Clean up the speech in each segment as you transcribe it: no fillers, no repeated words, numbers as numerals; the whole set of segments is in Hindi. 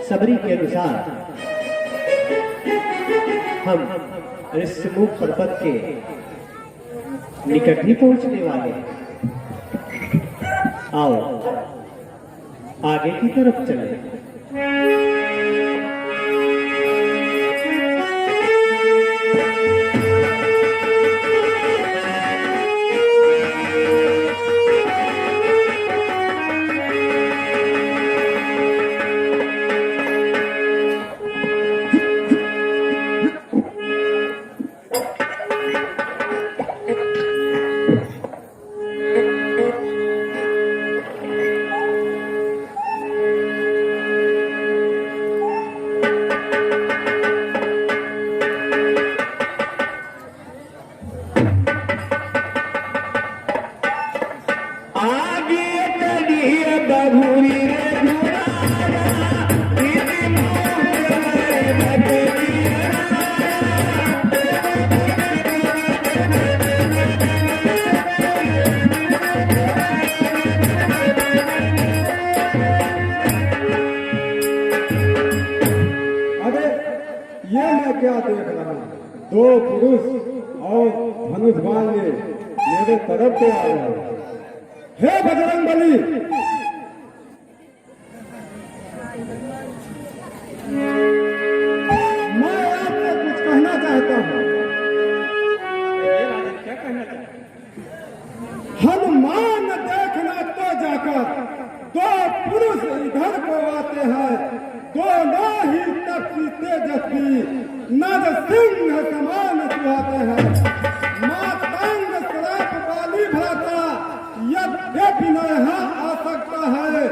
सबरी के अनुसार हम ऋषिमुख पर्वत के निकट ही पहुंचने वाले हैं। आओ आगे की तरफ चलें। क्या देख रहा हूं? दो पुरुष और धनुष बाण मेरे तरफ से आ रहे हैं। हे बजरंगबली, मैं आपसे कुछ कहना चाहता हूं। क्या कहना चाहते? हनुमान देखना तो जाकर दो पुरुष इधर को आते हैं, दोनों ही तपसी तेजस्वी नर सिंह समान सुहाते हैं। मातंग श्राप वाली भ्राता यद्यपि न यहाँ आ सकता है,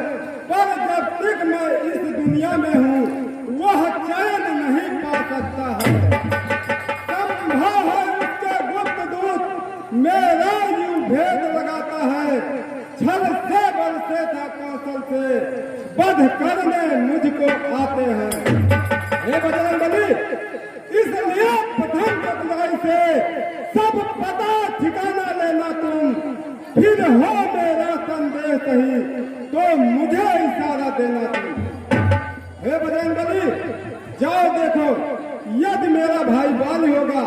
पर जब तक मैं इस दुनिया में हूँ वह चैन नहीं पा सकता है। संभव है उसके गुप्त दूत मेरा यूं भेद लगाता है, छल से बल से था कौशल से वध करने मुझको आते हैं। हे बजरंगबली, इसलिए प्रथम बुराई से सब पता ठिकाना लेना तुम, फिर हो मेरा संदेश ही तो मुझे इशारा देना तुम। हे बजरंगबली, जाओ देखो, यदि मेरा भाई बाली होगा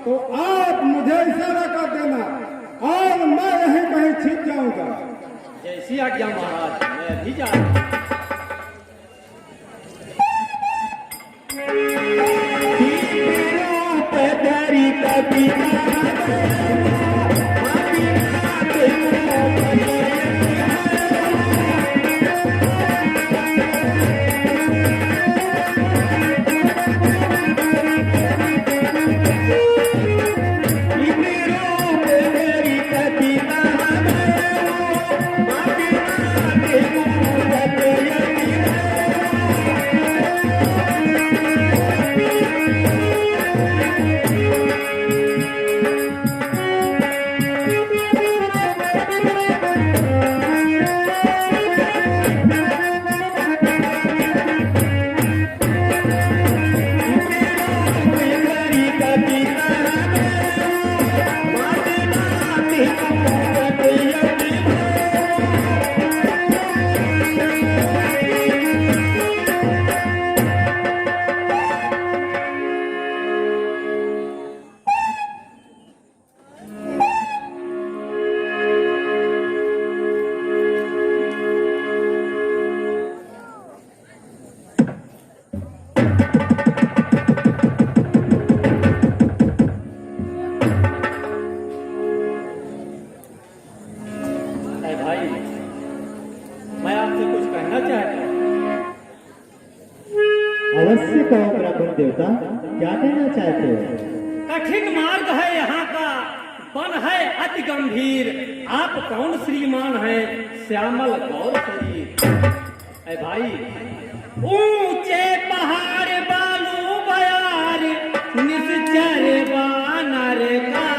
तो आप मुझे इशारा कर देना और मैं यहीं कहीं छिप जाऊंगा। जैसी आज्ञा महाराज, मैं अभी जा रहा हूं। अवश्य कहो ब्राह्मण देवता, क्या कहना चाहते हो? कठिन मार्ग है यहाँ का, वन है अति गंभीर। आप कौन श्रीमान है, श्यामल गौर शरीर। ऐ भाई, ऊंचे पहाड़ बालू बयार, निश्चर बानर का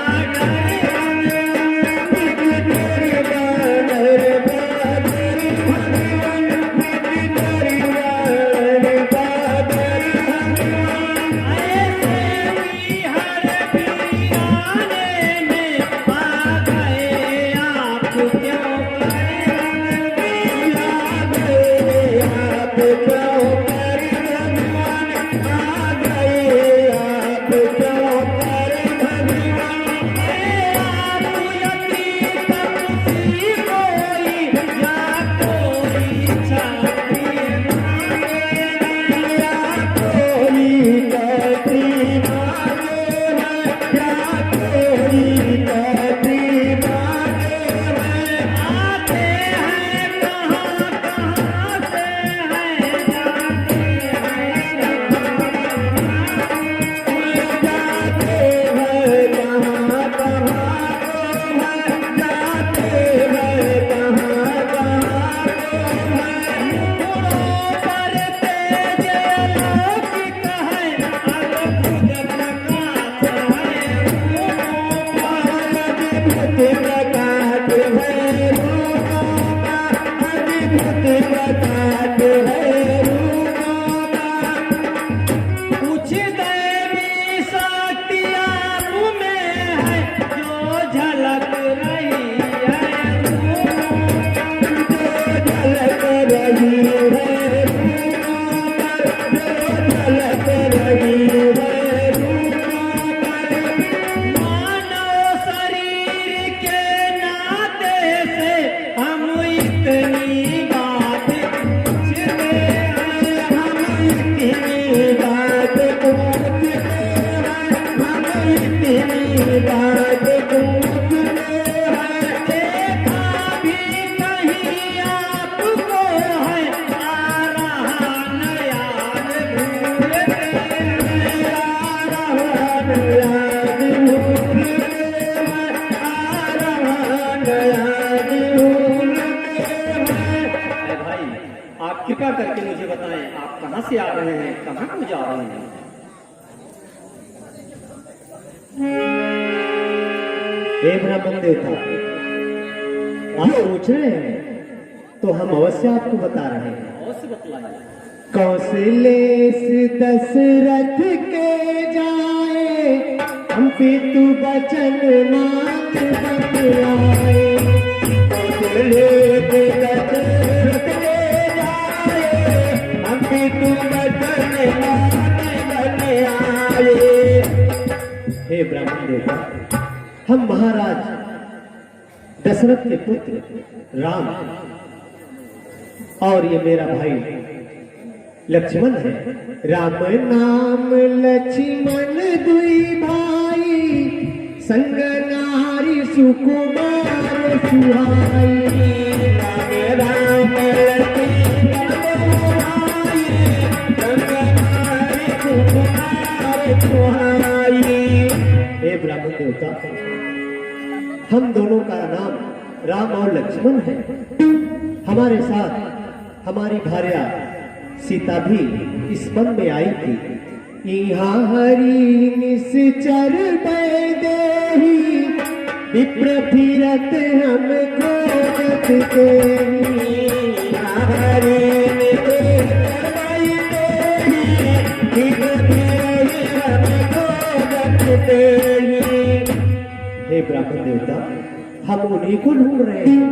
कृपा करके मुझे बताएं, आप कहाँ से आ रहे हैं, कहाँ को जा रहे हैं। हे ब्राह्मण देवता, आप पूछ रहे हैं तो हम अवश्य आपको बता रहे हैं। अवश्य बतलाइए। कौशलेश दशरथ के जाए, हम पे तू बचन नाथ बतलाए। कौशलेश दशरथ के जाए, हम पे तू बचन नाथ बतलाए। हे ब्राह्मण देवता, हम महाराज दशरथ के पुत्र राम और ये मेरा भाई लक्ष्मण है। राम नाम लक्ष्मण दुई भाई, संग नारी सुकुमार सुहाई। राम लक्ष्मण भाई, संग नारी सुकुमार सुहाई। हे ब्राह्मण देवता, हम दोनों का नाम राम और लक्ष्मण है। हमारे साथ हमारी भार्या सीता भी इस वन में आई थी। यहाँ हरि निश्चर बैदेही, विप्र फिरत हम खोजत तेहि। हरि निश्चर बैदेही, विप्र फिरत हम खोजत तेहि। हे ब्राह्मण देवता, हम उन्हीं को ढूंढ रहे हैं।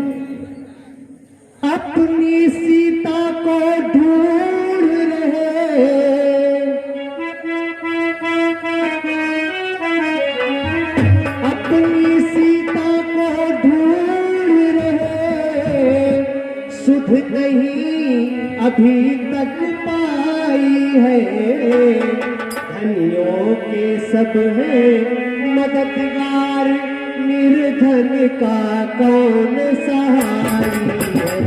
अपनी सीता को ढूंढ रहे, अपनी सीता को ढूंढ रहे। सुध नहीं अभी तक पाई है, धनियों के सब है मददगार, निर्धन का कौन सहाय है।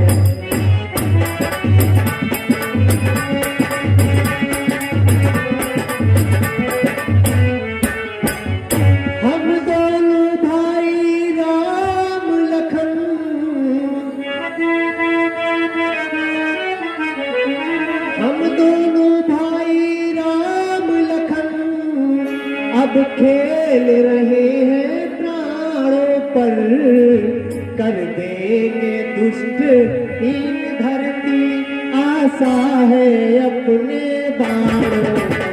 अब खेल रहे हैं प्राणों पर, कर देंगे दुष्ट इन धरती, आशा है अपने बाणों पर।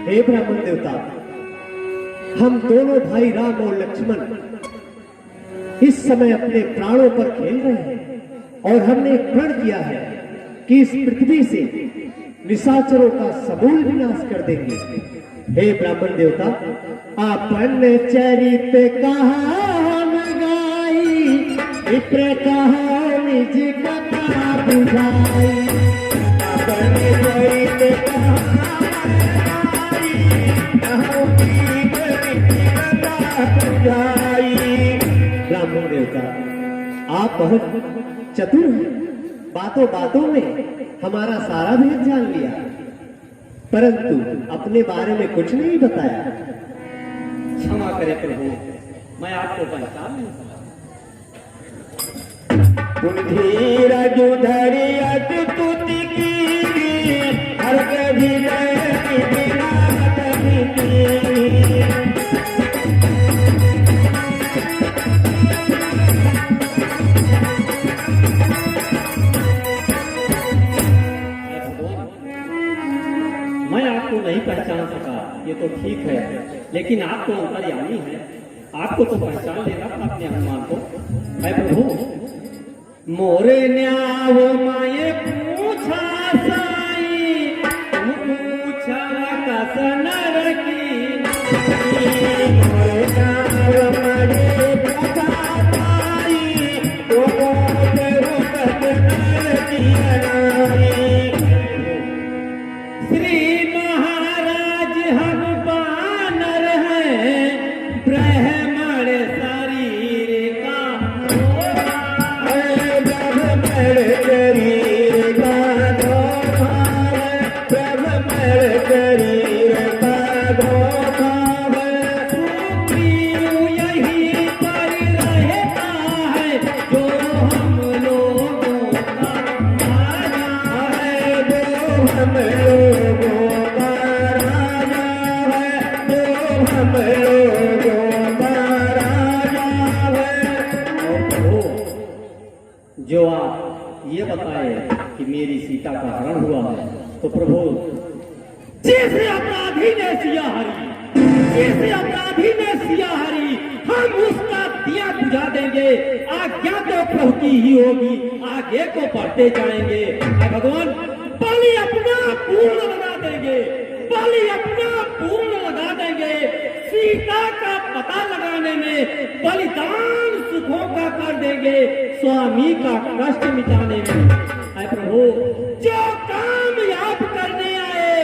हे ब्राह्मण देवता, हम दोनों भाई राम और लक्ष्मण इस समय अपने प्राणों पर खेल रहे हैं और हमने एक प्रण किया है कि इस पृथ्वी से निशाचरों का समूल विनाश कर देंगे। हे ब्राह्मण देवता, अपन चरित कहा हम गाई, विप्र कहा निज कथा बुझाई। अपन चरित कहा ब्राह्मण देवता, आप बहुत चतुर हैं, बातों बातों में हमारा सारा भेद जान लिया, परंतु अपने बारे में कुछ नहीं बताया। क्षमा करें प्रभु, मैं आपको पहचान नहीं सका। धीरज धरि अतुति की, हर कभी मैं आपको नहीं पहचान सका, ये तो ठीक है, लेकिन आप तो अंतर्यामी है, आपको तो पहचान लेना था अपने हनुमान को। है प्रभु, मोरे न्याव माये पूछा साई, तुम पूछा कसन रखी। मोरे न्याव माये पूछा साई, तुम पूछा कसन रखी। श्री महाराज हम बानर हैं, ब्राह्मण शरीर का ब्राह्मण शरीर का ब्राह्मण शरीर का यही पर रहता है, जो हम लोगों का राजा है, जो हम लोगों का राजा है, जो हम लोगों का राजा है। और जो आप ये बताए कि मेरी सीता का हरण हुआ है, तो प्रभु जैसे अपराधी ने सिया हरी, जैसे अपराधी ने सिया हरी, हम उसका दिया बुझा देंगे। आज्ञा तो प्रभु की ही होगी, आगे को बढ़ते जाएंगे। भगवान बलि अपना पूर्ण लगा देंगे, बलि अपना पूर्ण लगा देंगे। सीता का पता लगाने में बलिदान सुखों का कर देंगे, स्वामी का कष्ट मिटाने में। है प्रभु, जो कामयाब करने आए,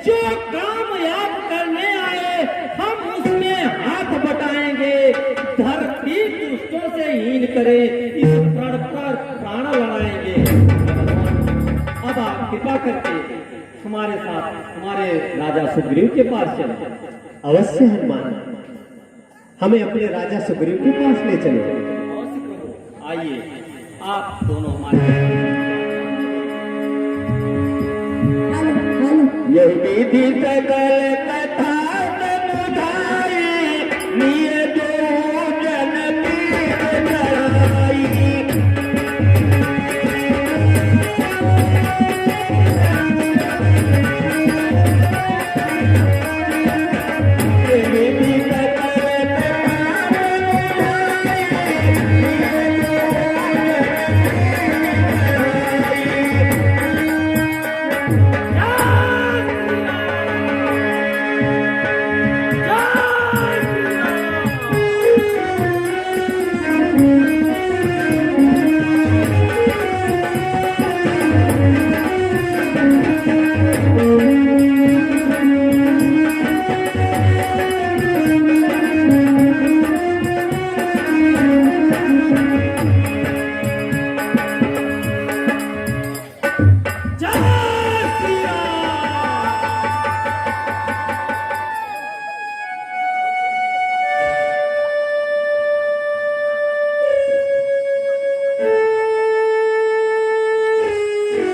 जो कामयाब करने आए, हम उसमें हाथ बटाएंगे। धरती दुष्टों से हीन करे, इस प्रण पर प्राण लगाएंगे। अब आप कृपा करके हमारे साथ हमारे राजा सुग्रीव के पास चले। अवश्य हनुमान, हमें अपने राजा सुग्रीव के पास ले चलो। अवश्य प्रभु, आइए आप दोनों हमारे। यही विधि सकल कथा समुदाय, निय जो जन पीर चढ़ाई।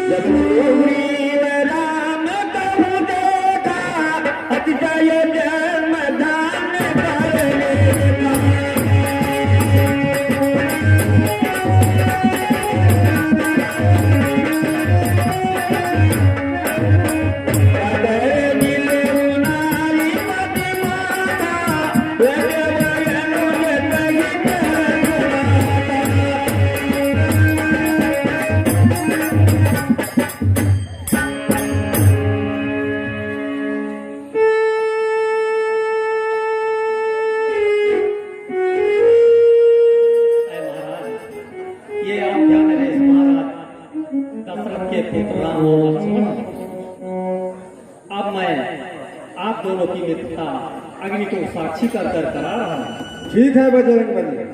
जब सुग्रीव राम कहु देखा, अतिशय धर्म दान करने का। ये आप ध्यान नरेश महाराज दशरथ के पुत्र राम और लक्ष्मण। अब मैं आप दोनों की मित्रता अग्नि को साक्षी कर करा रहा हूं। ठीक है बजरंग बली।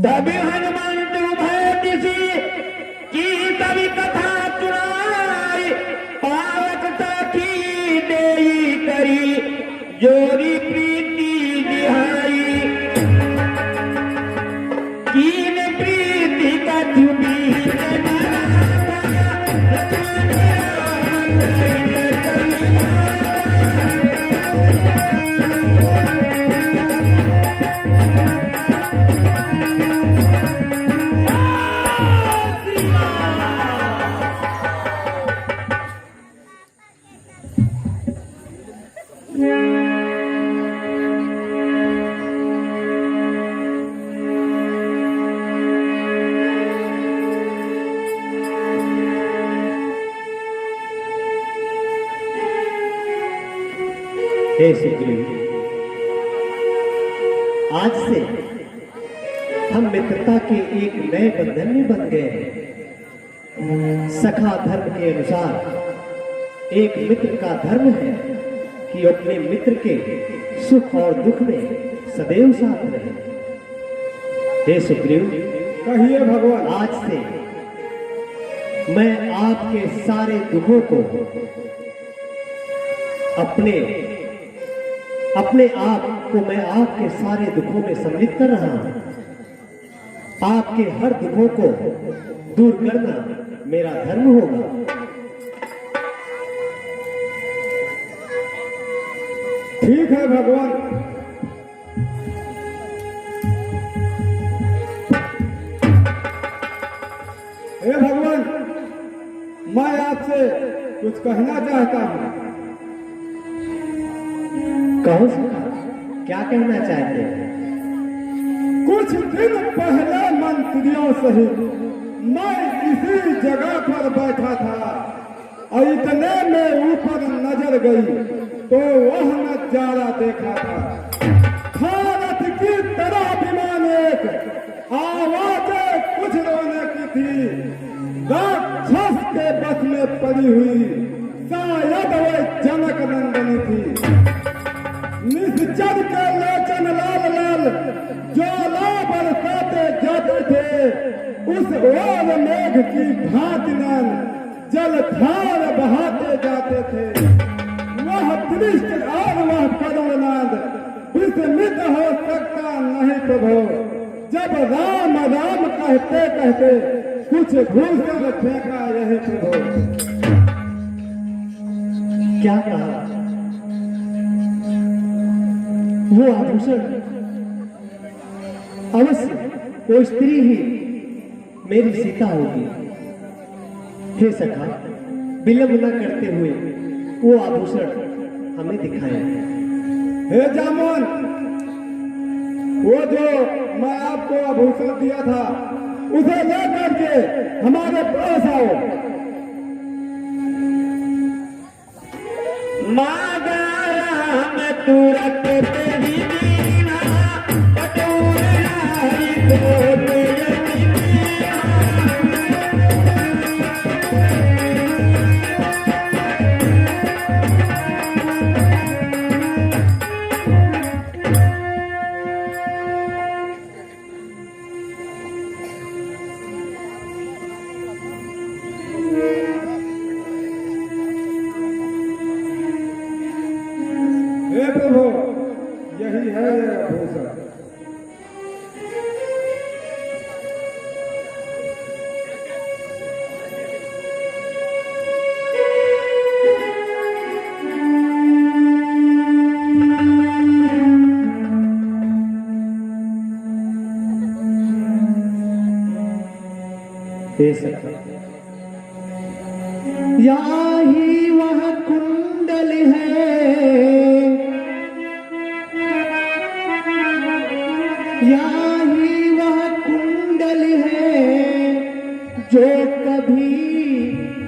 तभी हनुमंत उभय किसी की तभी कथा सुनाई, पावकता की देई करी जोरी प्रीति निहाई। कीन प्रीति का चुबी हे सुग्रीव, आज से हम मित्रता के एक नए बंधन में बन गए हैं। सखा धर्म के अनुसार एक मित्र का धर्म है कि अपने मित्र के सुख और दुख में सदैव साथ रहे। हे सुग्रीव, कहिए भगवान। आज से मैं आपके सारे दुखों को अपने आप को मैं आपके सारे दुखों में सम्मिलित कर रहा हूं। आपके हर दुखों को दूर करना मेरा धर्म होगा। ठीक है भगवान। हे भगवान, मैं आपसे कुछ कहना चाहता हूँ। कहो सखा, क्या कहना चाहते हैं? कुछ दिन पहले मंत्रियों सहित मैं इसी जगह पर बैठा था और इतने में ऊपर नजर गई तो वह नजारा देखा था। भारत की तरह विमान एक आवाजें कुछ रोने की थी। राक्षस के बस में पड़ी हुई शायद वह जनक नंदनी थी। निश्चर के लोचन लाल लाल ज्वाला बरसाते जाते थे। उस ओर मेघ की भांति नैन जलधार बहाते जाते थे। वह दृष्टि और वह करुणानंद विस्मित हो सकता नहीं प्रभु। जब राम राम कहते कहते कुछ भूषण फेंका यही प्रभु। क्या कहा? वो आभूषण अवश्य वो स्त्री ही मेरी सीता होगी। हे सखा, विलंब न करते हुए वो आभूषण हमें दिखाएं। हे जामुन, वो जो मैं आपको आभूषण दिया था उसे लेकर के हमारे पास आओ। मागा राम तुरंत तेरी दीना, पटोर नारी को तेरी दीना। प्रभु, यही है भूषण। यही वह कुंडल है, यही वह कुंडल है जो कभी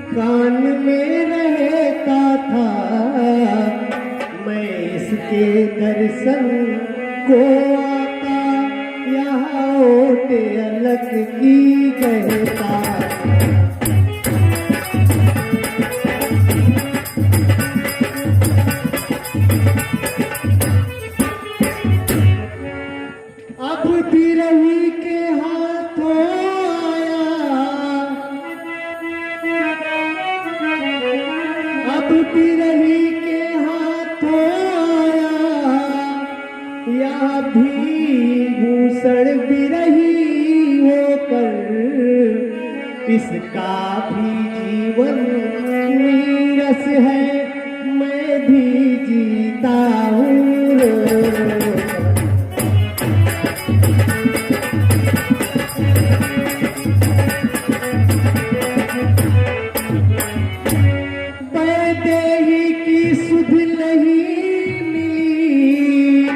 कान में रहता था। मैं इसके दर्शन को आता, यहाँ ओटे अलग की कहता। अब बिरही के हाथों आया, अब बिरही के हाथों आया, या भी भूषण बिरही होकर इसका भी जीवन नीरस है। मैं भी जीता हूँ देही की सुध नहीं मिली,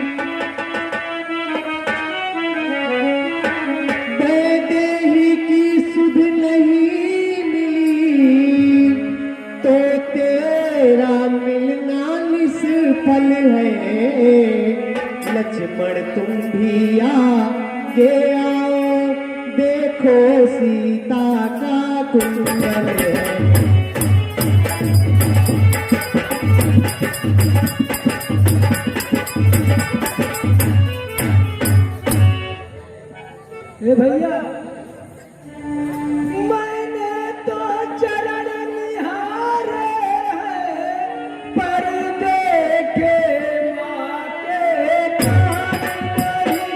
देही की सुध नहीं मिली, तो तेरा मिलना निष्फल है। लक्ष्मण तुम भी आगे आओ, देखो सीता का कुंडल है। ए भैया, मैंने तो चरण निहारे हैं, पर देखे माँ के प्राण नहीं।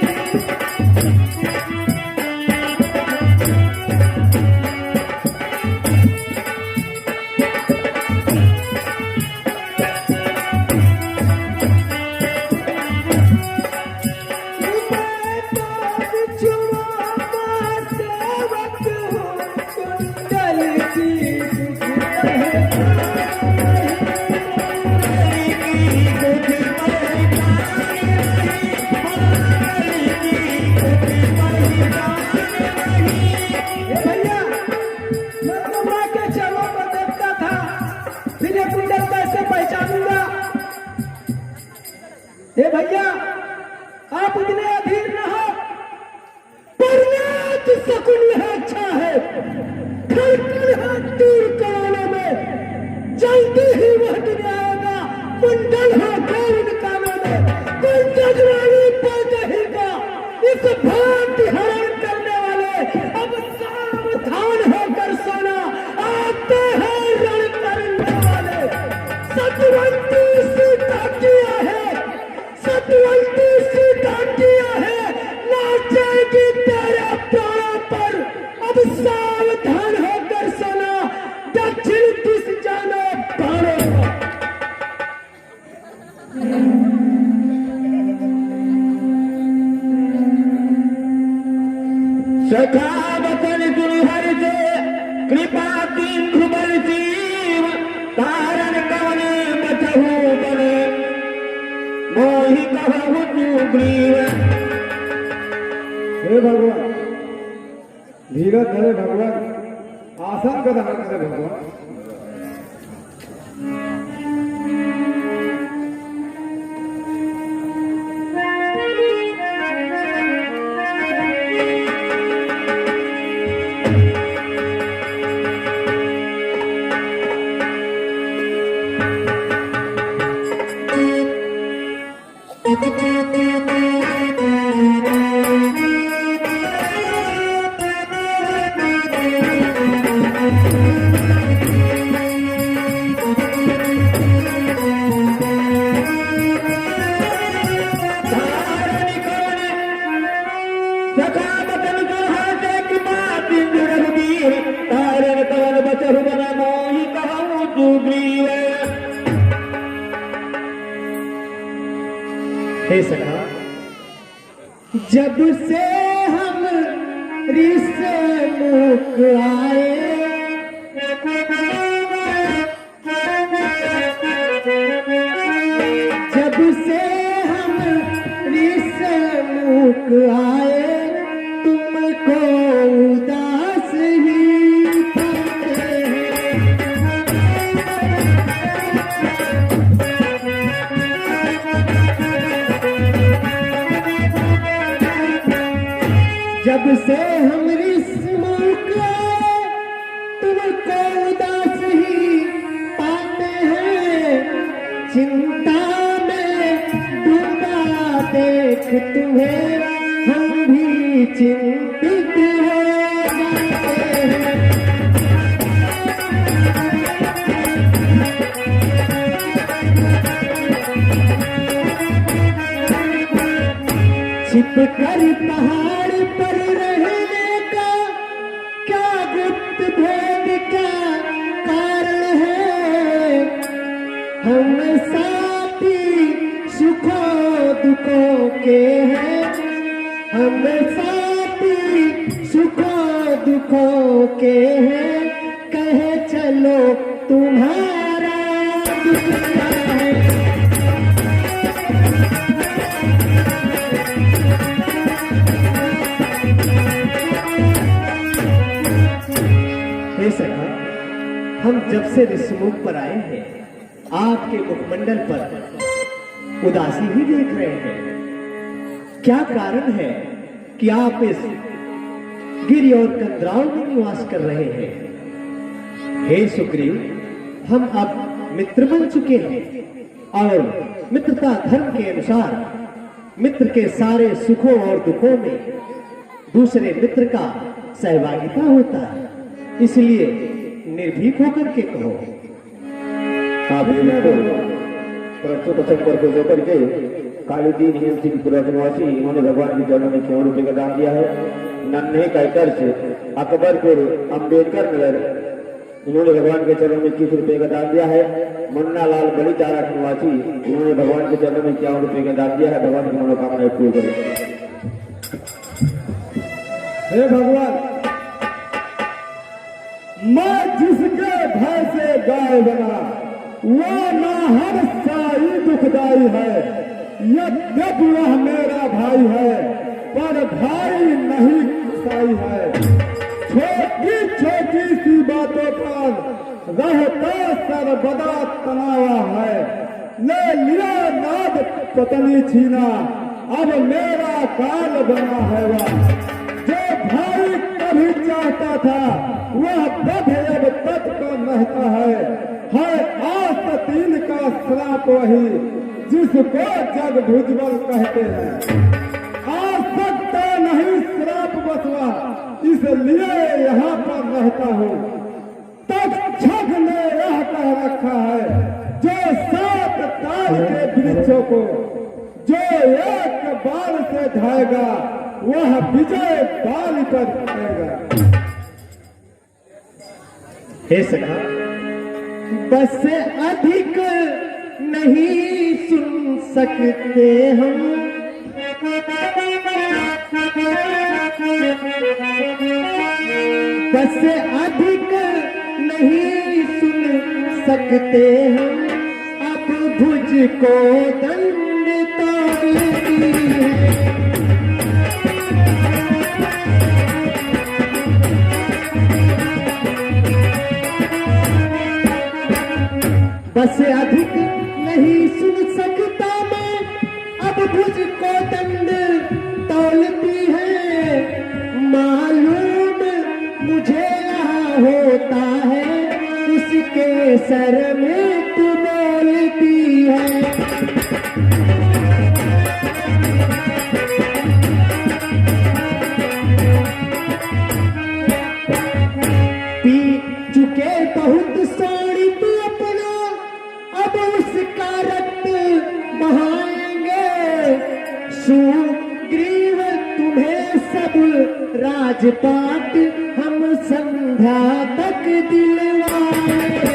हे भैया, आप इतने अधीर न हो। परनाथ शकुन है, अच्छा है, खड़खड़ हाथ दूर कराने में जल्दी ही वह दिन आएगा। कुंडल है गौर कानों में, कोई जजवानी पा कहेगा। इस भांति हरण करने वाले अब सावधान होकर सोना, आते हैं रण करने वाले। सतवंती सीता किया है, सतवंती सीता किया है, नाचेगी तेरे प्राणों पर। अब सावधान होकर सोना, दक्षिण दिश जाना बाणों को। सखा बचन गुरुहर से कृपा तीन ध्रुवल जीव, तारण कवन बचहु बने, मोहि कहु सुग्रीव। हे भगवान, धीरज धरे भगवान, आसन का धारण करे भगवान। सुग्रीव। हे सखा, जब से हम ऋष मुख आए, जब से हम ऋष मुख आए, तुमको उदास ही पाते हैं। जब से हम ऋषमुख आए, तुमको उदास ही पाते हैं। चिंता में डूबा देख तुम्हें हम भी चिंतित हो जाते हैं। छिप कर पहाड़ पर रहने का क्या गुप्त भेद क्या कारण है। हम साथी सुखों दुखों के हैं, हम साथी सुखों दुखों के हैं। कहे चलो तुम्हारा दुख क्या है। हे सखा, हम जब से ऋषिमुख पर आए हैं, आपके मुखमंडल पर उदासी ही देख रहे हैं। क्या कारण है कि आप इस गिरि और कंदराओं में निवास कर रहे हैं? हे सुग्रीव, हम अब मित्र बन चुके हैं और मित्रता धर्म के अनुसार मित्र के सारे सुखों और दुखों में दूसरे मित्र का सहभागिता होता है। इसलिए निर्भीक होकर के कहो। आप प्रस्तुत संपर्क को लेकर के कालीदीन हेम सिंह पुरनिवासी इन्होंने भगवान के चरणों में 100 रुपए का दान दिया है। नन्हे कैकर से अकबरपुर अम्बेडकर नगर इन्होंने भगवान के चरणों में 30 रुपए का दान दिया है। मुन्ना लाल बड़ी तारा निवासी इन्होंने भगवान के चरणों में 51 रुपए का दान दिया है। भगवान की मनोकामनाएं पूरी करें। हे भगवान, मैं जिसके भय से गाय बना, वो ना हर साई दुखदाई है। यद्यपि वह मेरा भाई है, पर भाई नहीं साई है। छोटी छोटी सी बातों पर रहता सर्वदा तनावा है। ले लिया नाद पत्नी छीना, अब मेरा काल बना है वह। जो भाई कभी चाहता था, वह बध अब तक का रहता है आस्तीन का श्राप वही, जिसको जग भुजबल कहते हैं। आ सकता नहीं श्राप बसवा, इसलिए यहाँ पर रहता हूँ। तक्षक ने यह कह रखा है, जो 7 ताल के वृक्षों को जो एक बाल से ढाएगा, वह विजय बाल पर करेगा। हे सखा, बस अधिक नहीं सुन सकते हम। बस अधिक नहीं सुन सकते हम। अब भुज को दंड तोड़ती है। बस अधिक नहीं सुन सकता मैं, अब भुज को दंड तौलती है। मालूम मुझे यहाँ होता है, उसके सर में तू बोलती है। पी चुके बहुत सोड़ी तू अपना, अब उसका रक्त बहाएंगे। सुग्रीव तुम्हें सब राजपाट हम संध्या तक दिलवाएंगे।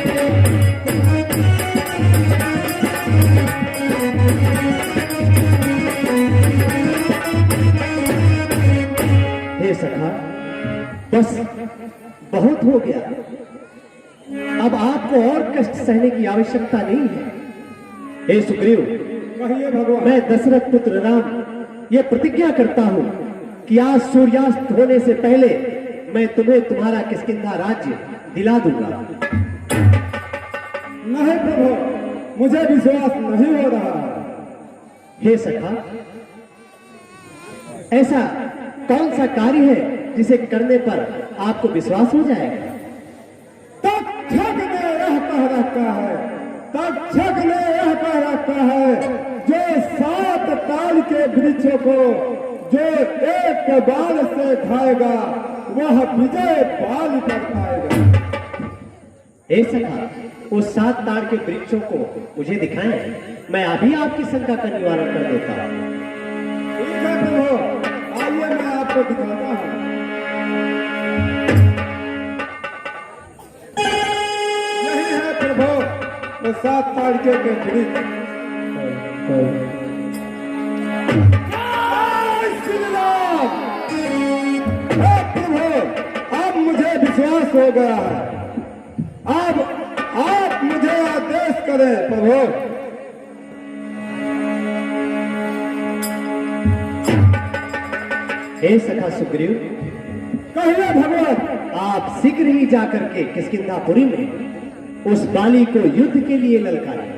बस बहुत हो गया। अब आपको और कष्ट सहने की आवश्यकता नहीं है। हे सुग्रीव, कहिए भगवान। मैं दशरथ पुत्र राम ये प्रतिज्ञा करता हूं कि आज सूर्यास्त होने से पहले मैं तुम्हें तुम्हारा किष्किंधा राज्य दिला दूंगा। नहीं प्रभु, मुझे विश्वास नहीं हो रहा। हे सखा, ऐसा कौन सा कार्य है जिसे करने पर आपको विश्वास हो जाएगा? तक्षक ने यह कह रखा है, तक्षक ने यह कह रखा है, जो 7 ताल के वृक्षों को जो एक बाल से खाएगा वह विजय बाल पर खाएगा। हे सखा, उस 7 ताड़ के वृक्षों को मुझे दिखाएं, मैं अभी आपकी शंका का निवारण कर देता हूं। ठीक है प्रभु, आइए मैं आपको दिखाता हूं। यही है प्रभु वो 7 ताड़के के वृक्ष। जय श्री राम। हे प्रभु, अब मुझे विश्वास हो गया है। अब आप मुझे आदेश करें प्रभु। हे सखा सुग्रीव, कहिए भगवान। आप शीघ्र ही जाकर के किष्किंधापुरी में उस बाली को युद्ध के लिए ललकारें।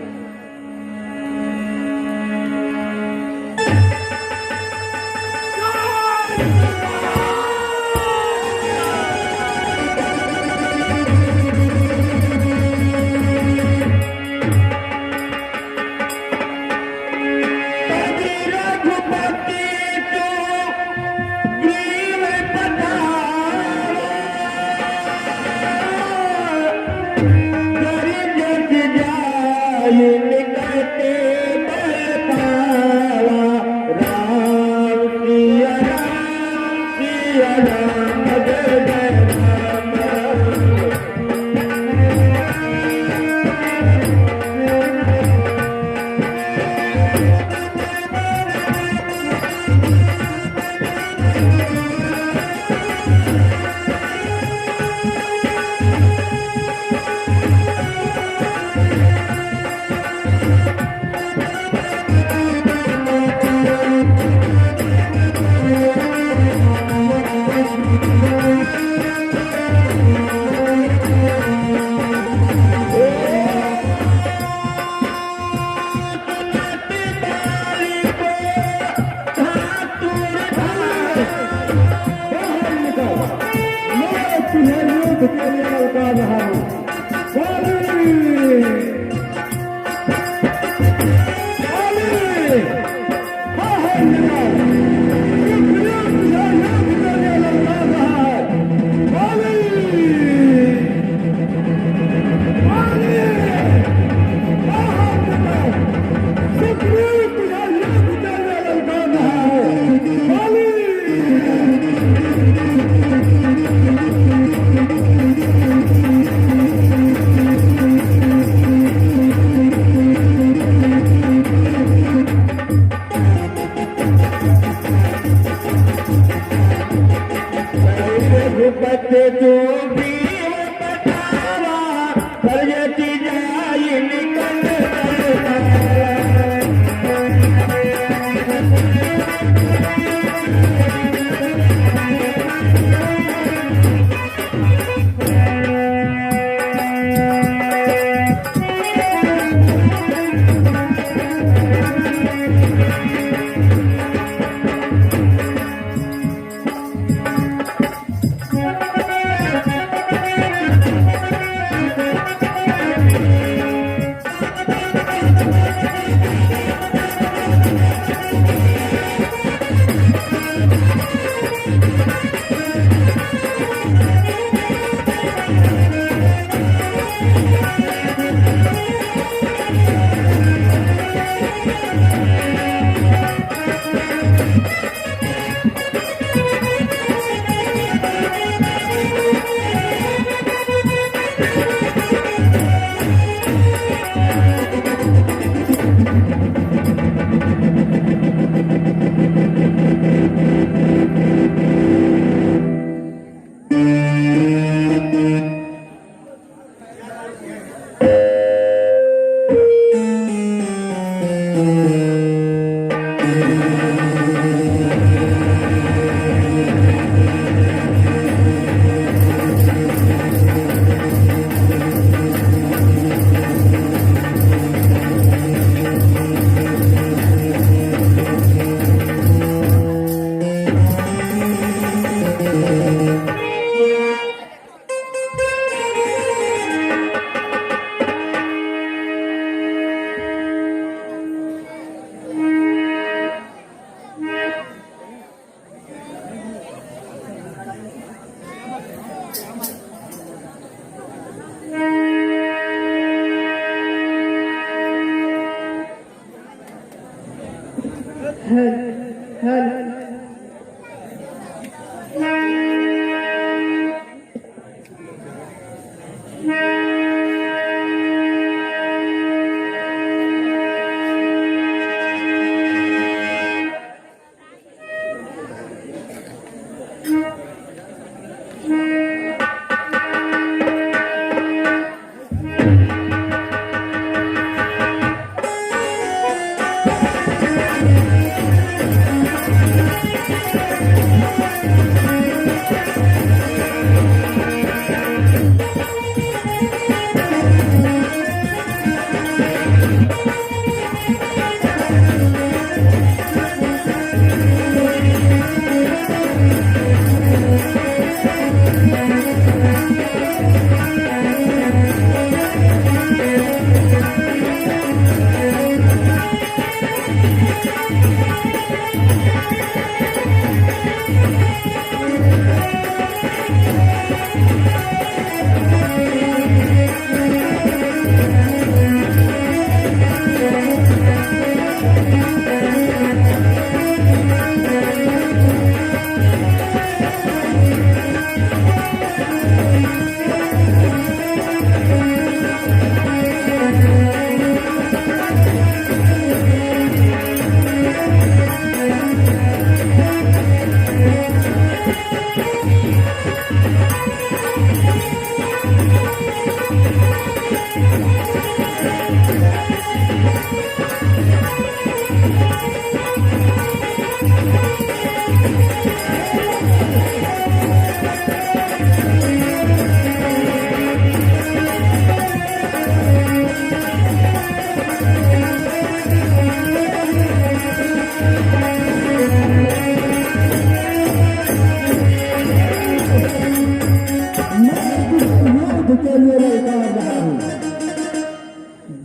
के लिए ललकार रहा हूं।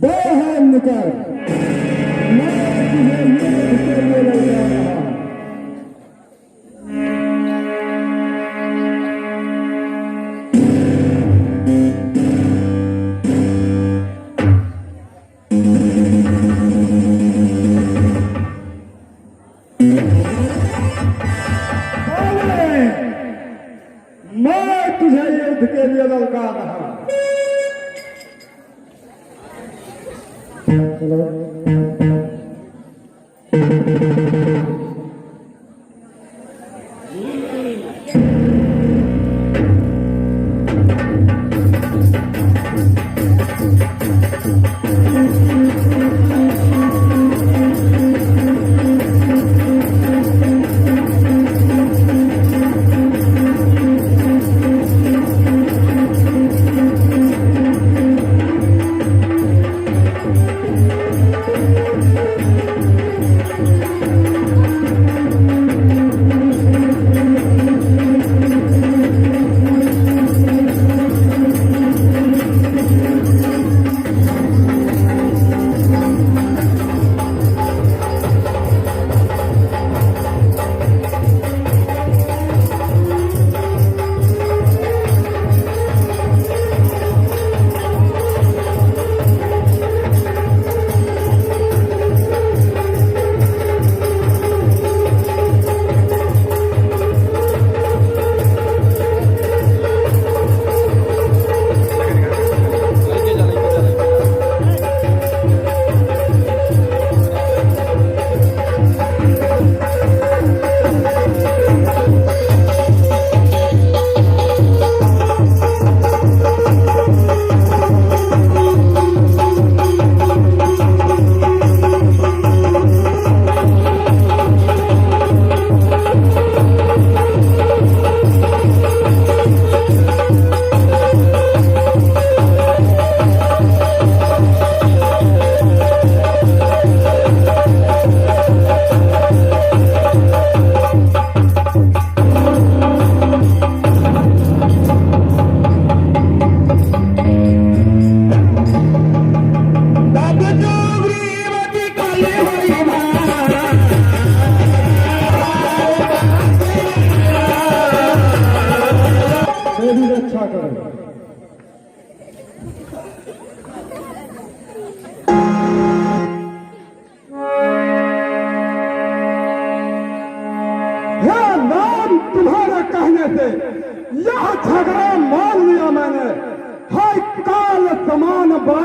बाहर निकल, मैं तुझे युद्ध के लिए ललकार रहा हूं। मैं तुझे युद्ध के लिए ललकार रहा हूं।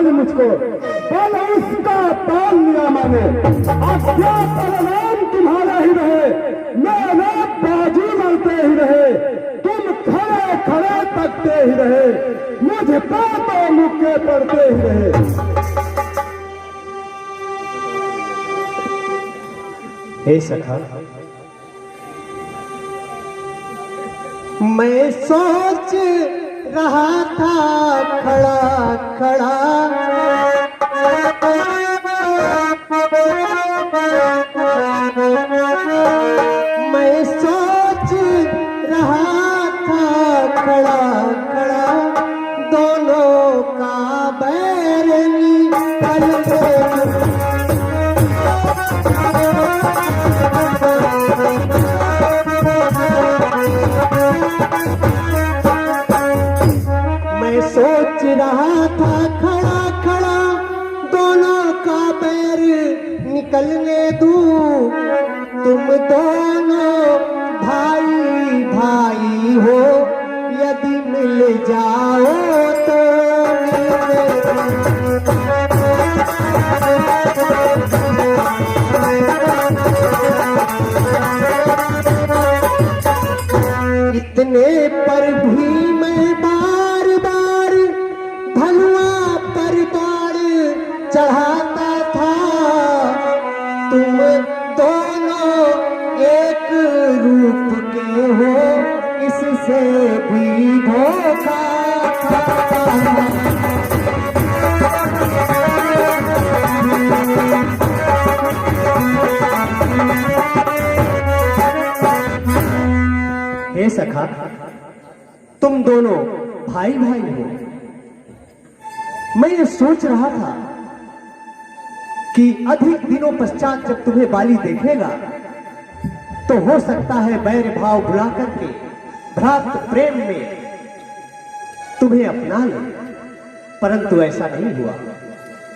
बल मुझको, बल उसका पाल लिया मैंने। अब क्या परिणाम तुम्हारा ही रहे, मेरा बाजू लड़ते ही रहे, तुम खड़े खड़े तकते ही रहे, मुझ पर तो मुक्के पड़ते ही रहे। हे सखा, मैं सोच रहा था खड़ा खड़ा, मैं सोच रहा था खड़ा खड़ा, दोनों का बैर निकल गया। मैं सोच रहा था खड़ा खड़ा, दोनों का बैर निकलने दूं। तुम दोनों भाई भाई हो, यदि मिल जाओ तो इतने पर भी मैं बार बार भलुआ पर बार चढ़ाता था। तुम दोनों एक रूप के हो, इससे भी धोखा था। हे सखा, तुम दोनों भाई भाई हो। मैं ये सोच रहा था कि अधिक दिनों पश्चात जब तुम्हें बाली देखेगा तो हो सकता है बैर भाव बुला करके भ्रातृ प्रेम में तुम्हें अपना ले, परंतु ऐसा नहीं हुआ।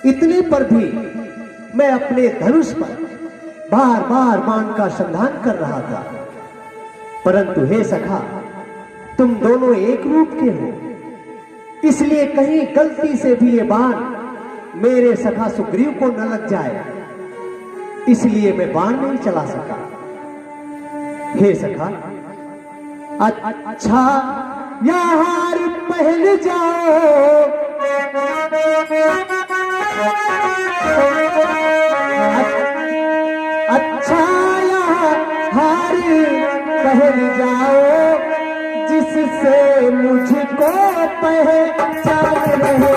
इतने पर भी मैं अपने धनुष पर बार बार बाण का संधान कर रहा था, परंतु हे सखा, तुम दोनों एक रूप के हो, इसलिए कहीं गलती से भी ये बाण मेरे सखा सुग्रीव को न लग जाए, इसलिए मैं बाण नहीं चला सका। हे सखा, अच्छा यार पहल जाओ, अच्छा यार पहल जाओ, जिससे मुझको पहचान रहे।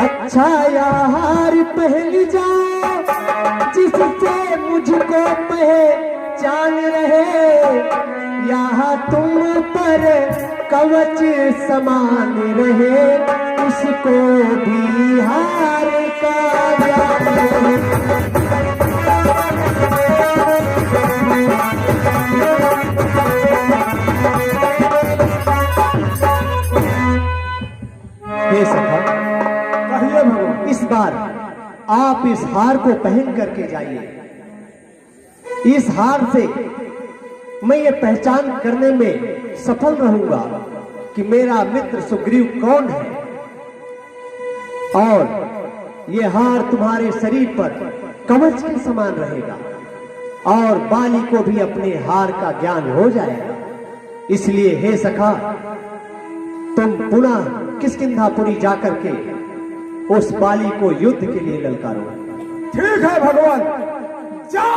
अच्छा यार पहल जाओ, जिससे मुझको पहचान रहे। यहाँ तुम पर कवच समान रहे, उसको भी हार का ज्ञान रहे। हे सखा, कहिए भगवान। इस बार आप इस हार को पहन करके जाइए। इस हार से मैं ये पहचान करने में सफल रहूंगा कि मेरा मित्र सुग्रीव कौन है, और ये हार तुम्हारे शरीर पर कवच के समान रहेगा, और बाली को भी अपने हार का ज्ञान हो जाएगा। इसलिए हे सखा, तुम पुनः किष्किंधापुरी जाकर के उस बाली को युद्ध के लिए ललकारो। ठीक है भगवान, जय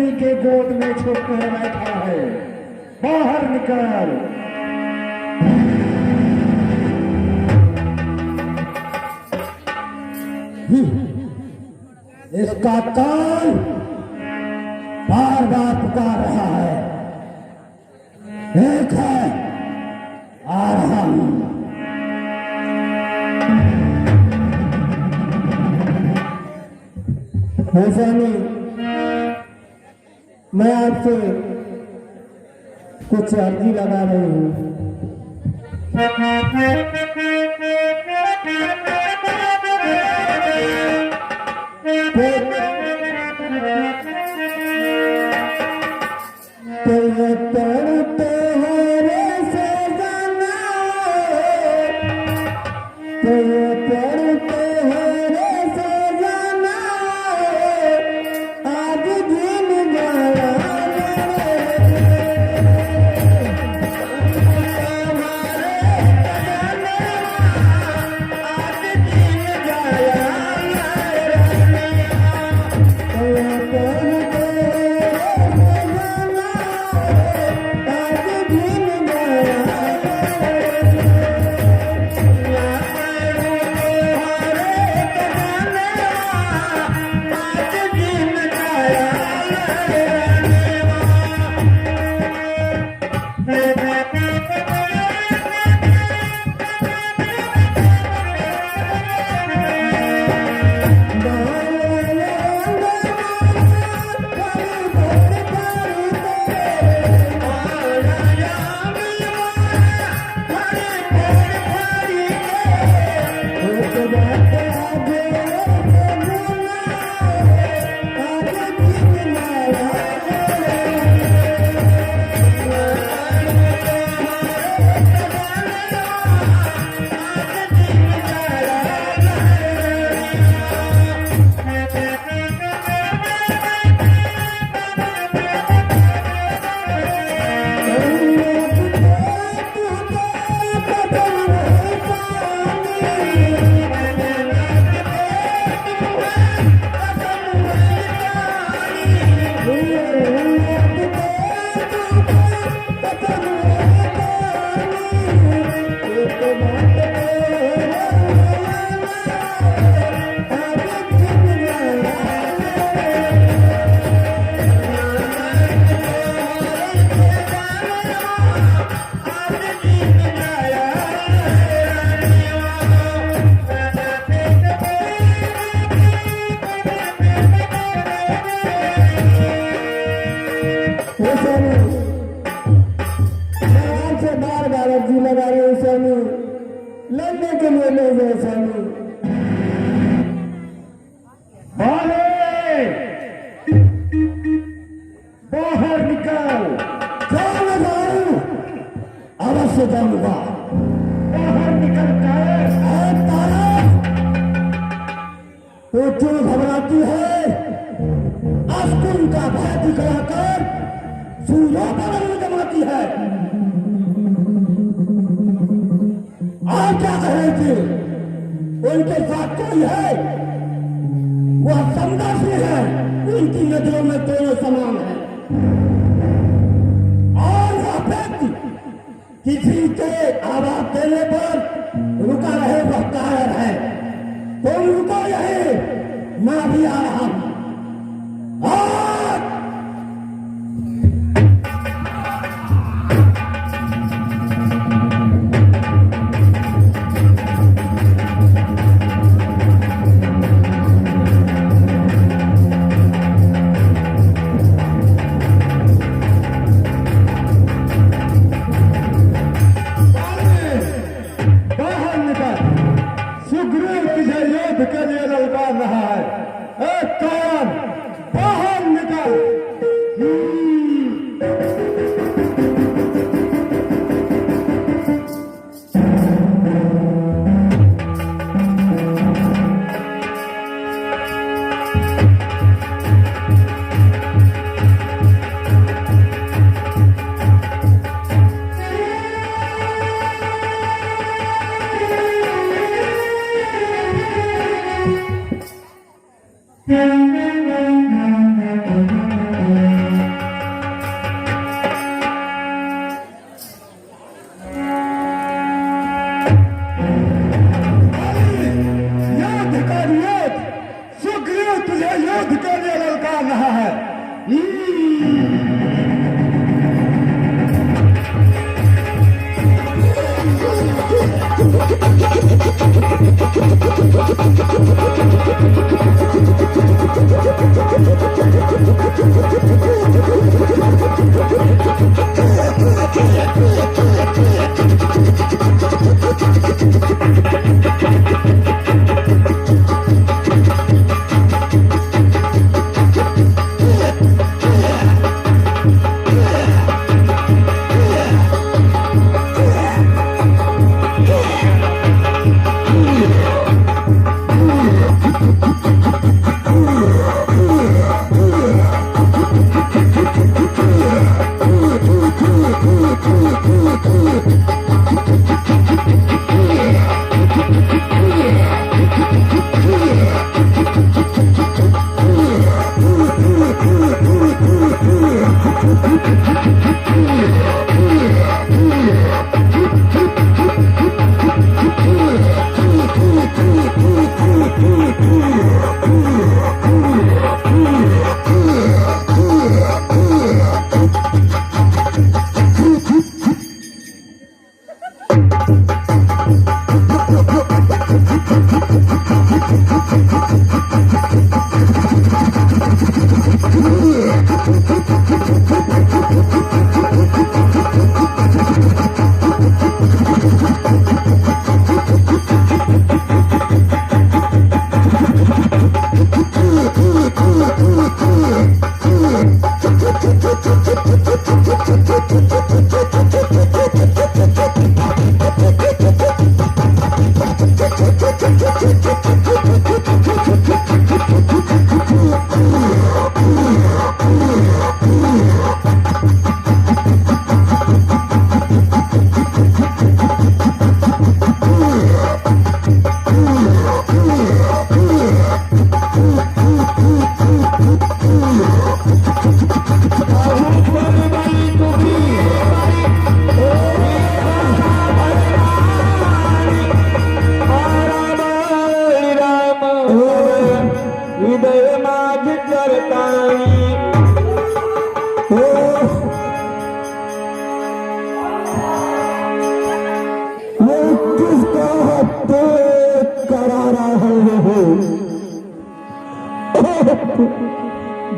उन्हीं के गोद में छुपकर बैठा है। बाहर निकल। इसका कान बार बार पुकार रहा है। एक है, आ रहा हूं। स्वामी, मैं आपसे कुछ अर्जी लगा रही हूँ। लड़ने के लिए ले गए स्वामी। बाहर निकल। जाऊंगा, अवश्य जाऊंगा। बाहर निकल तो क्यों घबराती है? अस्कुन का भय दिखलाकर सूर्यों पर जमाती है। आप क्या कह रहे थे? उनके साथ कोई है? वह समदर्शी है, उनकी नजरों में दोनों समान है। और वह व्यक्ति किसी के आवाज देने पर रुका रहे वह कायर है। तो रुको यही, मैं भी आ रहा हूं। के लिए ललकार रहा है। एक कान बाहर निकल। तुझे युद्ध के लिए ललकार रहा है।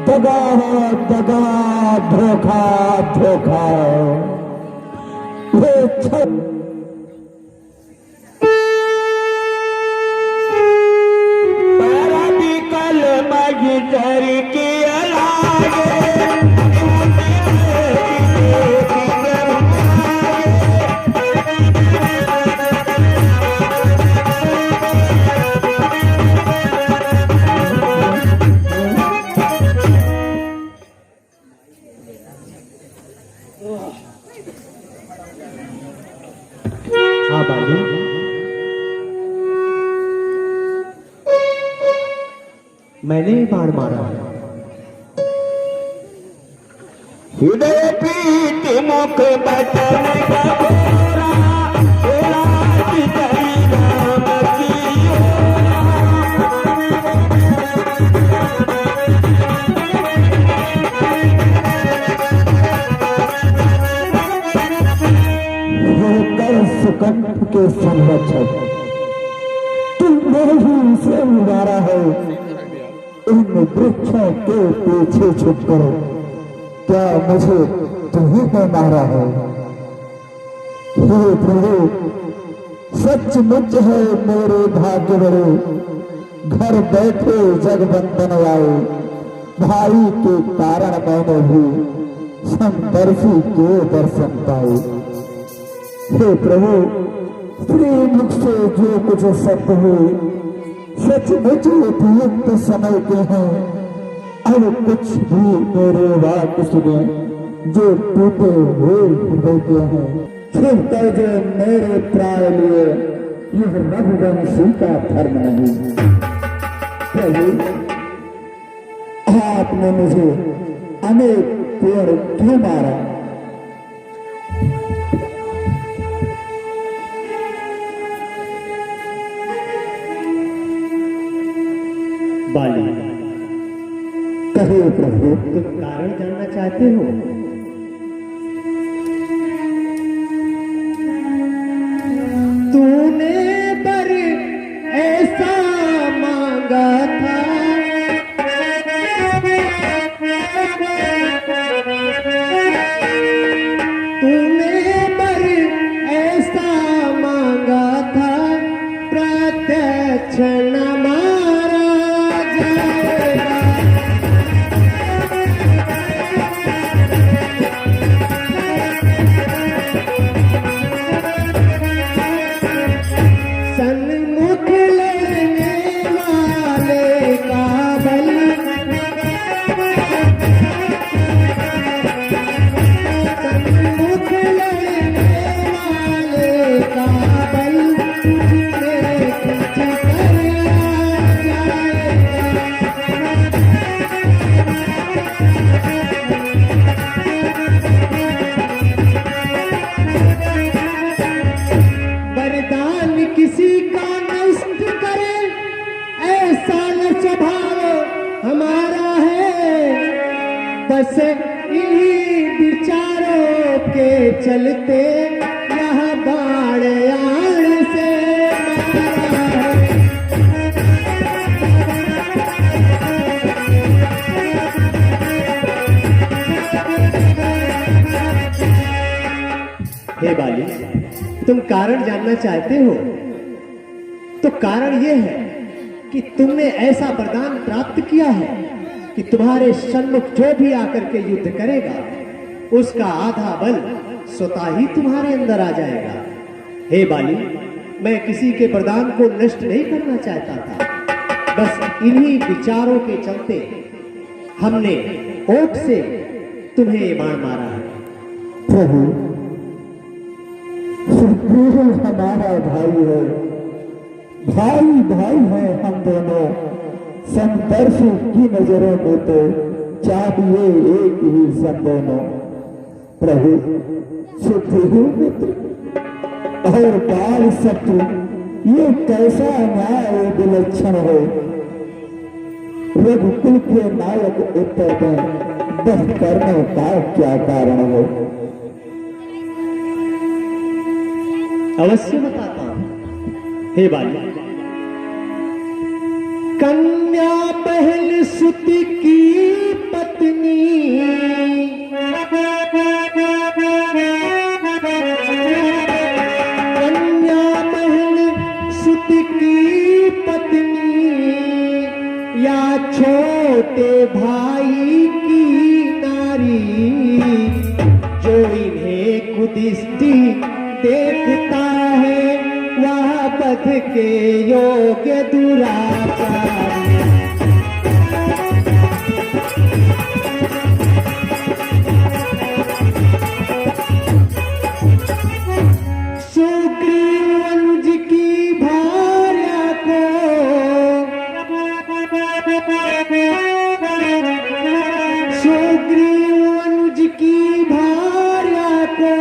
दगा दगा धोखा धोखा ये पैरा भी कल मगिटर की हाँ बाली, मैंने ही बाण मारा है। हृदय पीत मुख बचन का बोरा, तेरा चितई नाम की सुकंठ के संरक्षक तुमने ही इसे उबारा है। इन वृक्षों के पीछे छुप कर क्या मुझे तुम्ही ने मारा है? हे प्रभु, सचमुच है मेरे भाग्य बड़े, घर बैठे जगबंधन आए। भाई के कारण मैंने भी समदर्शी के दर्शन पाए। हे प्रभु, स्त्री मुख से जो कुछ सत्य हुए सचमुच उपयुक्त समय के हैं। अब कुछ भी मेरे वाक्य सुने जो टूटे हुए हृदय के हैं। फिर तो जो मेरे प्राण लिए यह रघुवंशी का धर्म नहीं। प्रभु, आपने मुझे अनेक पेड़ क्यों मारा? बाली, कहे प्रभु। तुम कारण जानना चाहते हो? तूने बर ऐसा मांगा था, तूने बर ऐसा मांगा था, प्रत्यक्ष न मारा जाएगा। सन्मुख लेने वाले का बल, सन्मुख लेने वाले का बल, तुझसे कुछ कराया जाएगा। वरदान किसी का नष्ट करे, ऐसा न स्वभाव हमारा है। बस इन्हीं विचारों के चलते यह बाण आण से मारा है। हे बाली, तुम कारण जानना चाहते हो? तो कारण यह है कि तुमने ऐसा वरदान प्राप्त किया है कि तुम्हारे सन्मुख जो भी आकर के युद्ध करेगा, उसका आधा बल स्वतः ही तुम्हारे अंदर आ जाएगा। हे बाली, मैं किसी के वरदान को नष्ट नहीं करना चाहता था। बस इन्हीं विचारों के चलते हमने ओट से तुम्हें ये बाण मारा है। प्रभु, सुग्रीव हमारा भाई है, भाई भाई है हम दोनों। संदर्शी की नजरों में तो चाहिए एक ही सन दोनों। प्रभु, सुग्रीव मित्र और बाल शत्रु, ये कैसा न्याय विलक्षण हो। रघुकुल के नायक उत्तर में बस करने का क्या कारण हो? अवश्य बताता हूं। हे बाली, कन्या पहल सुत की पत्नी, कन्या पहल सुत की पत्नी, या छोटे भाई की नारी, जो इन्हें कुदृष्टि देखता है, वह बध के योग्य दुराचारी। सुग्रीव अनुज की भार्या को, सुग्रीव अनुज की भार्या को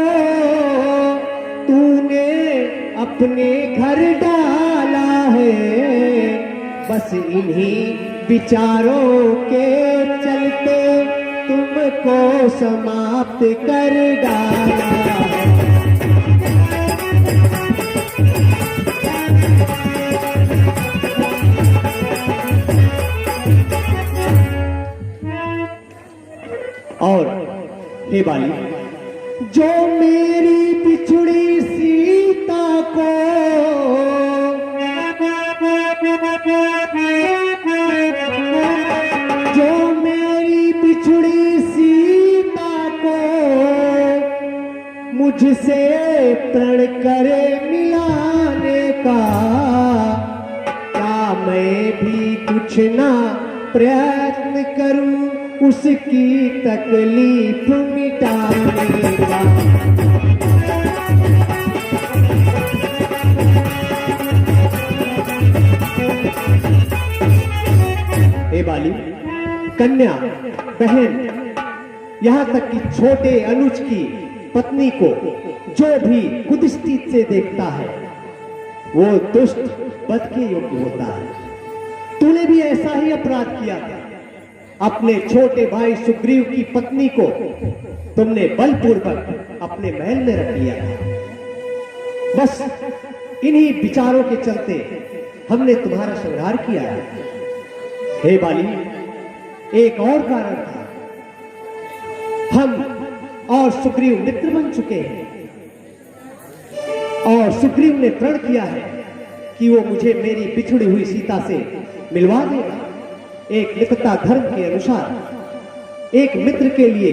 तूने अपने घर डाला है। बस इन्हीं विचारों के चलते तुमको समाप्त कर डाला है। और हे बाली, जो मेरी बिछुड़ी सीता को, जो मेरी बिछुड़ी सीता को मुझसे प्रण करे मिलाने का, क्या मैं भी कुछ ना प्रयत्न करूं उसकी तकलीफ मिटाने का। हे बाली, कन्या, बहन, यहाँ तक कि छोटे अनुज की पत्नी को जो भी कुदृष्टि से देखता है, वो दुष्ट बद के योग्य होता है। तूने भी ऐसा ही अपराध किया था। अपने छोटे भाई सुग्रीव की पत्नी को तुमने बलपूर्वक अपने महल में रख लिया। बस इन्हीं विचारों के चलते हमने तुम्हारा संहार किया है। हे बाली, एक और कारण था। हम और सुग्रीव मित्र बन चुके हैं और सुग्रीव ने प्रण किया है कि वो मुझे मेरी बिछड़ी हुई सीता से मिलवा देगा। एक मित्रता धर्म के अनुसार एक मित्र के लिए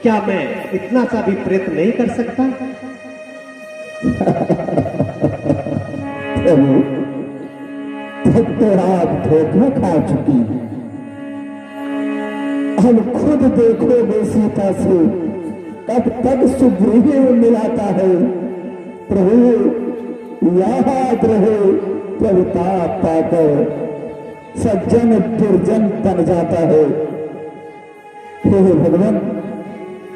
क्या मैं इतना सा भी प्रयत्न नहीं कर सकता? प्रभु, तब तो आप धोखा खा चुकी हैं। हम खुद देखोगे सीता से तब तक सुग्रीव मिलाता है। प्रभु याद रहे, प्रताप पाकर सज्जन दुर्जन बन जाता है। हे भगवान,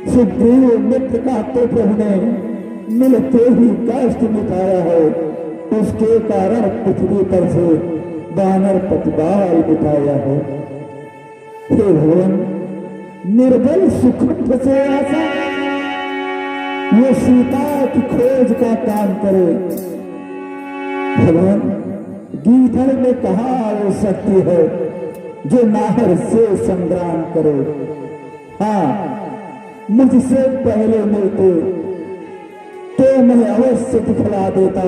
सुग्रीव मित्र का तो प्रभु ने मिलते ही कष्ट मिटाया है। उसके कारण पृथ्वी पर से वानर प्रतिबाल मिटाया है। हे भगवान, निर्बल सुखद से आशा वो सीता की खोज का काम करे। भगवान, गीधड़ ने कहा वो शक्ति है जो नाहर से संग्राम करे। हाँ, मुझसे पहले मिलते तो मैं अवश्य दिखला देता।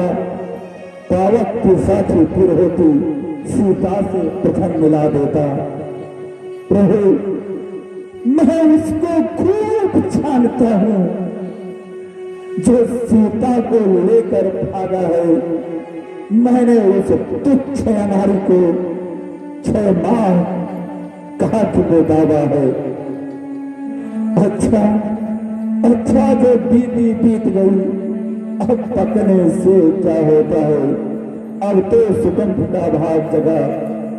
पावक की साथी फिर होती, सीता से प्रथम मिला देता। प्रभु, मैं उसको खूब जानता हूं जो सीता को लेकर भागा है। मैंने उस तुच्छ अनारी को 6 माह काट बेदावा है। अच्छा जो बीती बीत गई, अब पकने से क्या होता है। अब तो सुगंध का भाग जगा,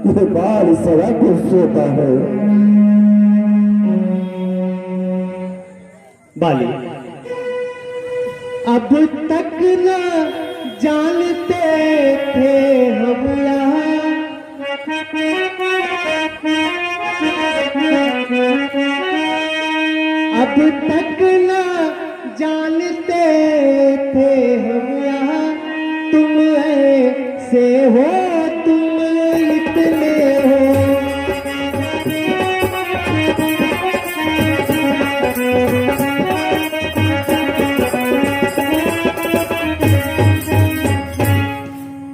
ये बाल सड़ा को सोता है। बाली, अब तक न जानते थे हम यहाँ, अब तक न जानते थे हम यहाँ। तुम ऐसे हो, तुम इतने हो।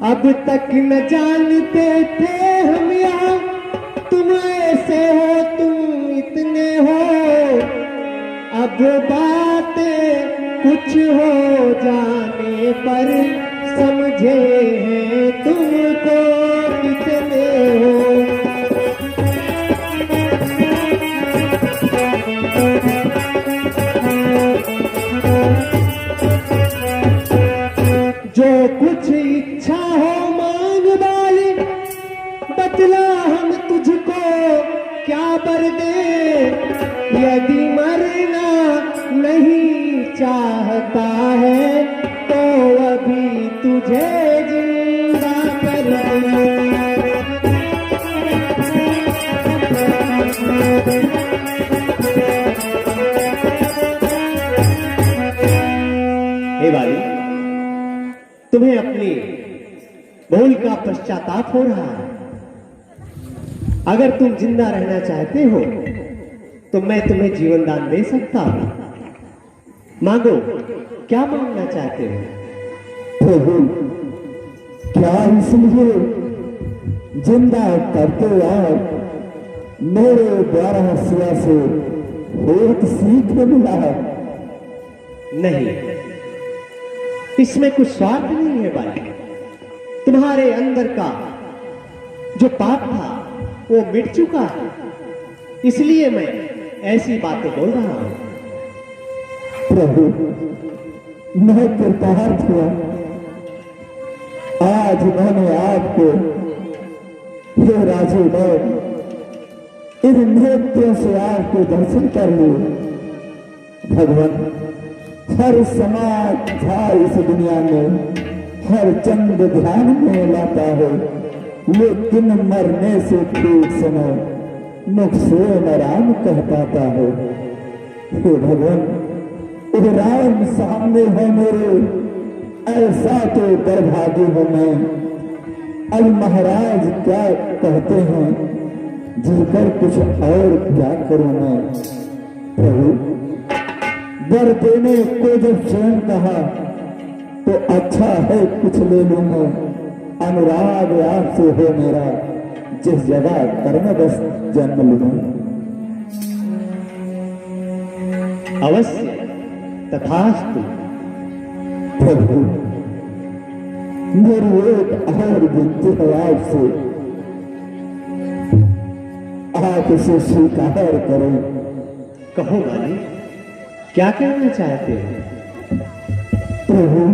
अब तक न जानते थे हम यहाँ, तुम ऐसे हो, तुम इतने हो। अब बातें कुछ हो जाने पर समझे हैं तुमको कितने हो। जो कुछ इच्छा हो मांग वाली, बतला हम तुझको क्या बर दे। यदि मरना नहीं चाहता है तो अभी तुझे जिंदा कर हे भाई, तुम्हें अपनी भूल का पश्चाताप हो रहा है। अगर तुम जिंदा रहना चाहते हो तो मैं तुम्हें जीवन दान दे सकता हूं। मांगो, क्या मांगना चाहते हो? प्रभु, क्या इसलिए जिंदा करते आप मेरे द्वारा सिया से बहुत सीख मिला है? नहीं, इसमें कुछ स्वार्थ नहीं है भाई। तुम्हारे अंदर का जो पाप था वो मिट चुका है, इसलिए मैं ऐसी बातें बोल रहा हूं। प्रभु, मैं कृतार्थ हुआ। आज मैंने आपको हे राजू इन नृत्यों से आपके दर्शन कर लिए। भगवान, हर समाज था इस दुनिया में, हर चंद ध्यान में लाता है, लेकिन मरने से ठीक समय मुख से न राम कह पाता है। हे भगवान, ये राम सामने है मेरे, ऐसा तो दुर्भाग्य हूं मैं। अब महाराज क्या कहते हैं, जीकर कुछ और क्या करूं मैं। प्रभु, वर देने को जब स्वयं कहा तो अच्छा है कुछ ले लूं मैं। अनुराग आपसे हो मेरा, जिस जगह कर्म बस जन्म लूं। अवश्य, तथास्तु। प्रभु, मेरी एक और विनती है आपसे, आप इसे स्वीकार करें। कहो मालिक, क्या कहना चाहते हो? प्रभु,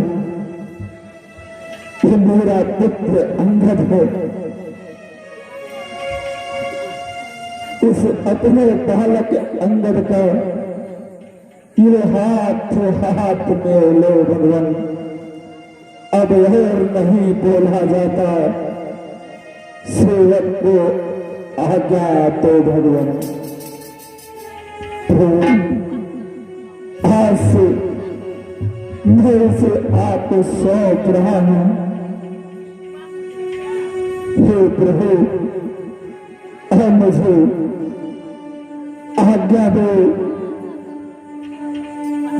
ये मेरा पुत्र अंगद है, इस अपने बालक अंगद का ये हाथ में लो भगवान। अब और नहीं बोला जाता, सेवक को आज्ञा तो भगवान। आज से मैं इसे आपको सौंप रहा हूं। हे प्रभु, अब मुझे आज्ञा दो।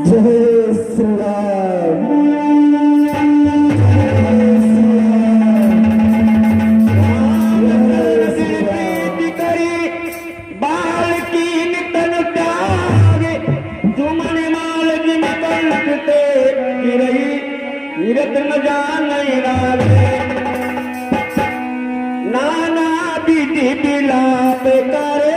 जय श्री राम। नाना बीटी बिलाप करे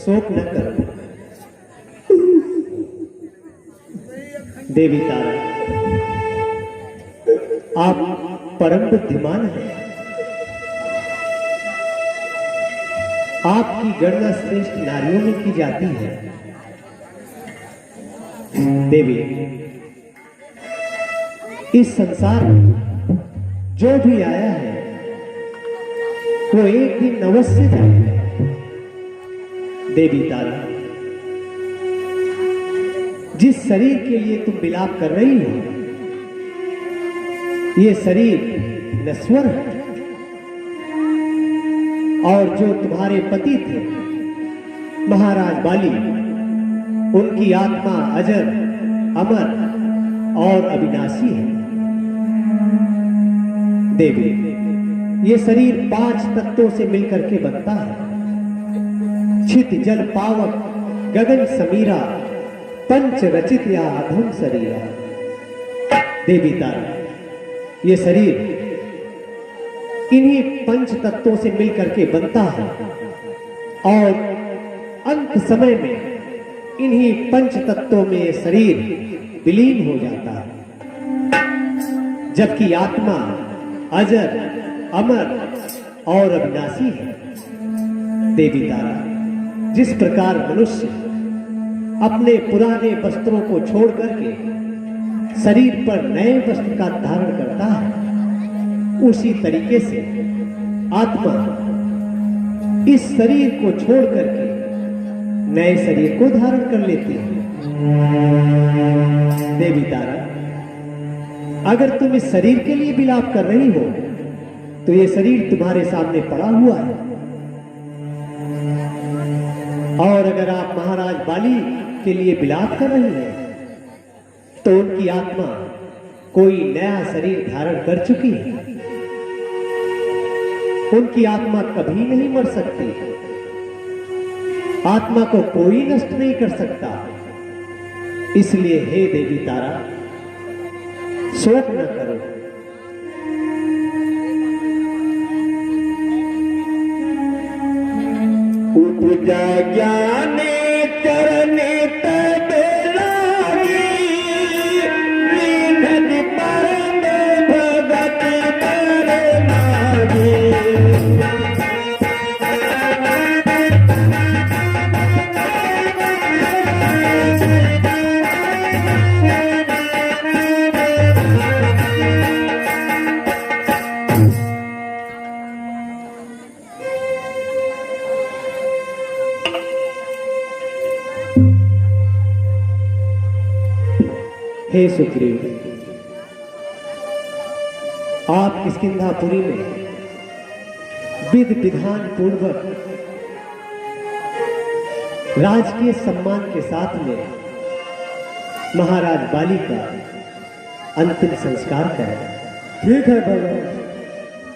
शोक न कर देवी तारा, आप परम बुद्धिमान हैं। आपकी गणना श्रेष्ठ नारियों में की जाती है। देवी, इस संसार में जो भी आया है वो एक दिन अवश्य जाएगा। देवी तारा, जिस शरीर के लिए तुम विलाप कर रही हो, ये शरीर नश्वर है और जो तुम्हारे पति थे महाराज बाली, उनकी आत्मा अजर, अमर और अविनाशी है। देवी, ये शरीर 5 तत्वों से मिलकर के बनता है। छित जल पावक गगन समीरा, पंच रचित या अधम शरीरा। देवी तारा, ये शरीर इन्हीं 5 तत्वों से मिलकर के बनता है और अंत समय में इन्हीं 5 तत्वों में ये शरीर विलीन हो जाता है। जबकि आत्मा अजर, अमर और अविनाशी है। देवी तारा, जिस प्रकार मनुष्य अपने पुराने वस्त्रों को छोड़ करके शरीर पर नए वस्त्र का धारण करता है, उसी तरीके से आत्मा इस शरीर को छोड़ करके नए शरीर को धारण कर लेती है। देवी तारा, अगर तुम इस शरीर के लिए विलाप कर रही हो तो ये शरीर तुम्हारे सामने पड़ा हुआ है, और अगर आप महाराज बाली के लिए विलाप कर रही हैं तो उनकी आत्मा कोई नया शरीर धारण कर चुकी है। उनकी आत्मा कभी नहीं मर सकती, आत्मा को कोई नष्ट नहीं कर सकता। इसलिए हे देवी तारा, शोक न करो। उपजा ज्ञान चरण तब लागी, लीन परम भगत पर लागी। हे सुग्रीव, आप किष्किंधापुरी में विध विधान पूर्वक राजकीय सम्मान के साथ में महाराज बाली का अंतिम संस्कार करें। ठीक है भगवान।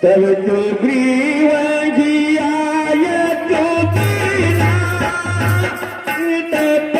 तब तो ग्रीव जियाय तो तेरा, तब